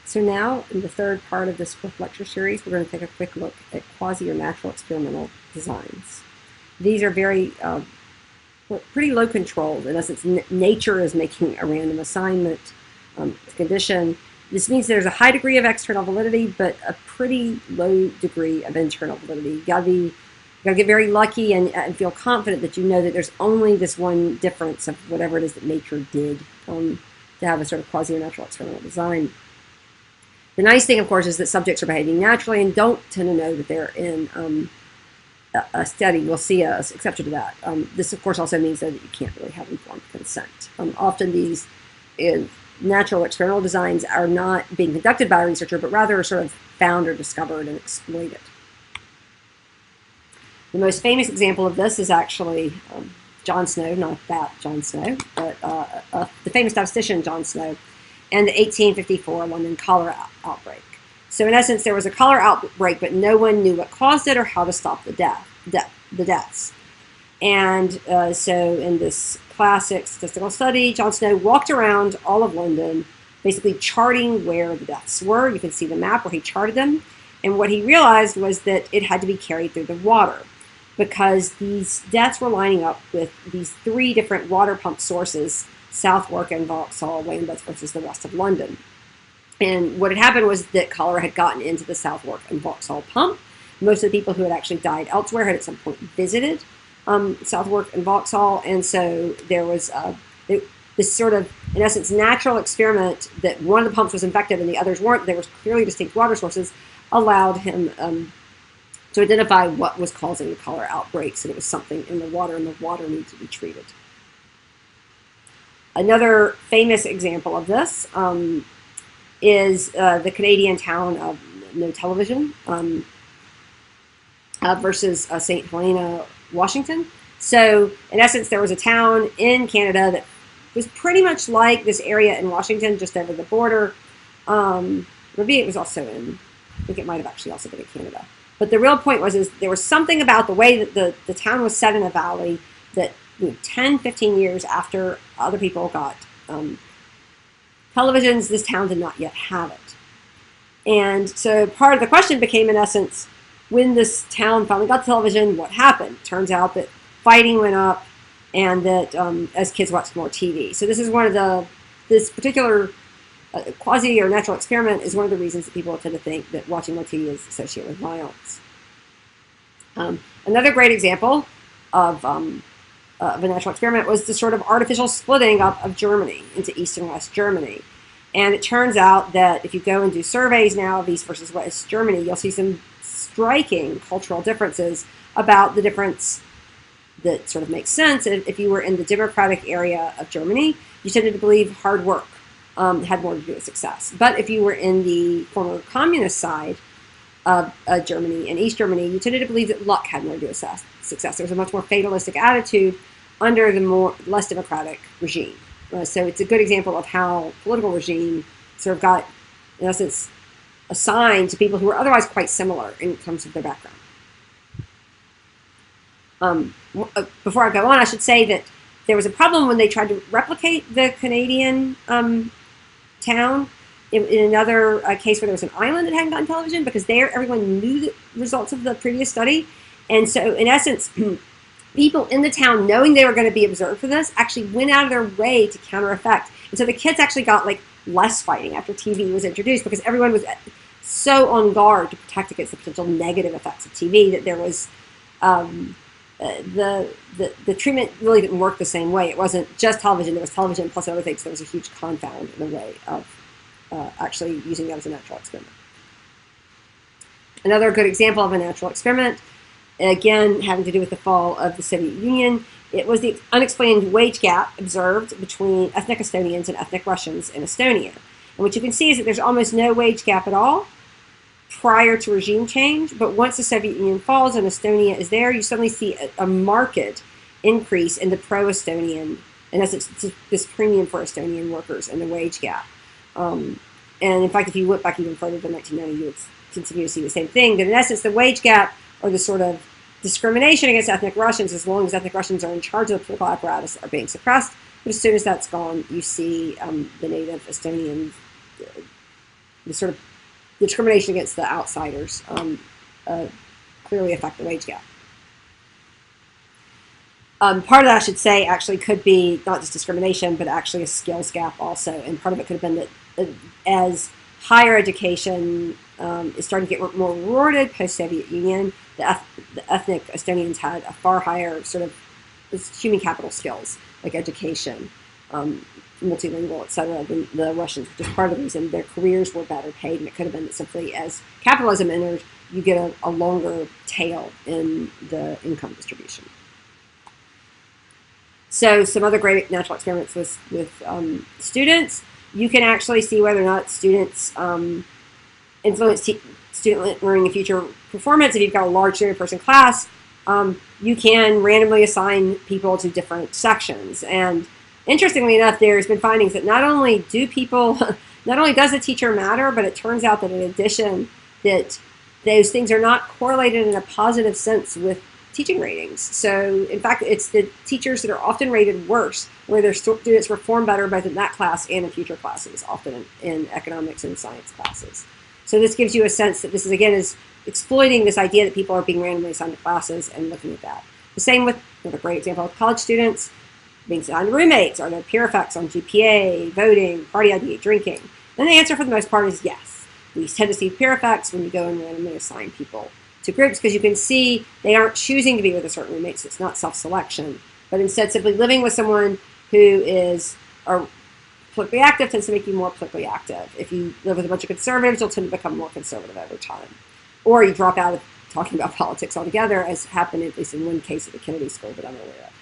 So now, in the third part of this fourth lecture series, we're going to take a quick look at quasi or natural experimental designs. These are pretty low controlled. In essence, nature is making a random assignment condition. This means there's a high degree of external validity, but a pretty low degree of internal validity. You gotta get very lucky and feel confident that you know that there's only this one difference of whatever it is that nature did to have a sort of quasi or natural experimental design. The nice thing, of course, is that subjects are behaving naturally and don't tend to know that they're in a study. We'll see an exception to that. This, of course, also means that you can't really have informed consent. Often these natural experimental designs are not being conducted by a researcher, but rather sort of found or discovered and exploited. The most famous example of this is actually John Snow, not that John Snow, but the famous statistician John Snow, and the 1854 London cholera outbreak. So in essence, there was a cholera outbreak, but no one knew what caused it or how to stop the deaths. And so in this classic statistical study, John Snow walked around all of London, basically charting where the deaths were. You can see the map where he charted them. And what he realized was that it had to be carried through the water, because these deaths were lining up with these three different water pump sources, Southwark and Vauxhall, Lambeth versus the rest of London. And what had happened was that cholera had gotten into the Southwark and Vauxhall pump. Most of the people who had actually died elsewhere had at some point visited Southwark and Vauxhall, and so there was this sort of, in essence, natural experiment that one of the pumps was infected and the others weren't. There was clearly distinct water sources, allowed him to identify what was causing the cholera outbreaks, and it was something in the water, and the water needed to be treated. Another famous example of this is the Canadian town of No Television versus St. Helena, Washington. So in essence, there was a town in Canada that was pretty much like this area in Washington, just over the border. Maybe it was also I think it might have actually also been in Canada. But the real point is there was something about the way that the town was set in a valley that 10, 15 years after other people got televisions, this town did not yet have it. And so part of the question became, in essence, when this town finally got television, what happened? Turns out that fighting went up, and that as kids watched more TV. So this is one of this particular quasi or natural experiment is one of the reasons that people tend to think that watching more TV is associated with violence. Another great example of a natural experiment was the sort of artificial splitting up of Germany into East and West Germany. And it turns out that if you go and do surveys now of East versus West Germany, you'll see some striking cultural differences about the difference that sort of makes sense. If you were in the democratic area of Germany, you tended to believe hard work had more to do with success. But if you were in the former communist side of Germany, and East Germany, you tended to believe that luck had more to do with success. There was a much more fatalistic attitude under the less democratic regime. So it's a good example of how political regime sort of got, in essence, assigned to people who were otherwise quite similar in terms of their background. Before I go on, I should say that there was a problem when they tried to replicate the Canadian town in another case where there was an island that hadn't gotten television, because there everyone knew the results of the previous study. And so, in essence, people in the town, knowing they were going to be observed for this, actually went out of their way to counter effect. And so the kids actually got less fighting after TV was introduced, because everyone was so on guard to protect against the potential negative effects of TV that there was the treatment really didn't work the same way. It wasn't just television; there was television plus other things. There was a huge confound in the way of actually using that as a natural experiment. Another good example of a natural experiment, again having to do with the fall of the Soviet Union, it was the unexplained wage gap observed between ethnic Estonians and ethnic Russians in Estonia. And what you can see is that there's almost no wage gap at all prior to regime change, but once the Soviet Union falls and Estonia is there, you suddenly see a marked increase in the pro-Estonian, and as it's this premium for Estonian workers and the wage gap. And in fact, if you look back even further than 1990, you would continue to see the same thing, that in essence the wage gap, or the sort of discrimination against ethnic Russians, as long as ethnic Russians are in charge of the political apparatus, are being suppressed. But as soon as that's gone, you see the native Estonians the sort of discrimination against the outsiders clearly affect the wage gap. Part of that, I should say, actually could be not just discrimination, but actually a skills gap also. And part of it could have been that as higher education is starting to get more rewarded post-Soviet Union, the ethnic Estonians had a far higher sort of human capital skills, like education, multilingual, etc., than the Russians, which is part of the reason their careers were better paid. And it could have been that simply as capitalism entered, you get a longer tail in the income distribution. So some other great natural experiments with students. You can actually see whether or not students influence student learning and future performance. If you've got a large 30-person class, you can randomly assign people to different sections. And interestingly enough, there's been findings that not only does the teacher matter, but it turns out that in addition, that those things are not correlated in a positive sense with teaching ratings. So in fact, it's the teachers that are often rated worse, where their students perform better both in that class and in future classes, often in economics and science classes. So this gives you a sense that this is, again, is exploiting this idea that people are being randomly assigned to classes and looking at that. The same with a great example of college students being assigned to roommates. Are there peer effects on GPA, voting, party ID, drinking? And the answer for the most part is yes. We tend to see peer effects when you go and randomly assign people to groups, because you can see they aren't choosing to be with a certain roommate, so it's not self-selection, but instead simply living with someone who is politically active tends to make you more politically active. If you live with a bunch of conservatives, you'll tend to become more conservative over time. Or you drop out of talking about politics altogether, as happened at least in one case at the Kennedy School that I'm aware of.